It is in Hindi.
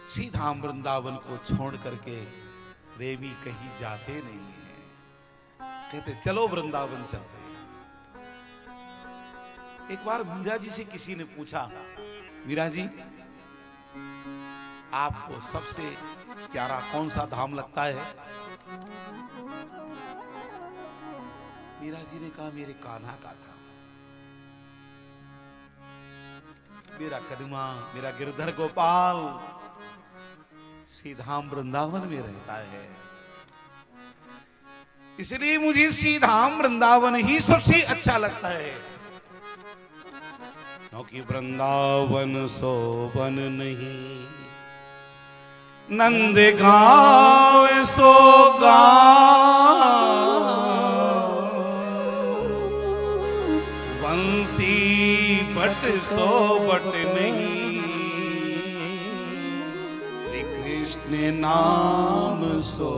सीधा वृंदावन को छोड़ करके प्रेमी कहीं जाते नहीं हैं। कहते चलो वृंदावन चलते हैं। एक बार मीरा जी से किसी ने पूछा, मीरा जी आपको सबसे प्यारा कौन सा धाम लगता है? मीरा जी ने कहा मेरे कान्हा का धाम, मेरा कदमा, मेरा गिरधर गोपाल सीधाम वृंदावन में रहता है, इसलिए मुझे सीधाम वृंदावन ही सबसे अच्छा लगता है। क्योंकि वृंदावन सोबन नहीं, नंद गाँव सो गाँव, बंसी बट सो बट नहीं, श्री कृष्ण नाम सो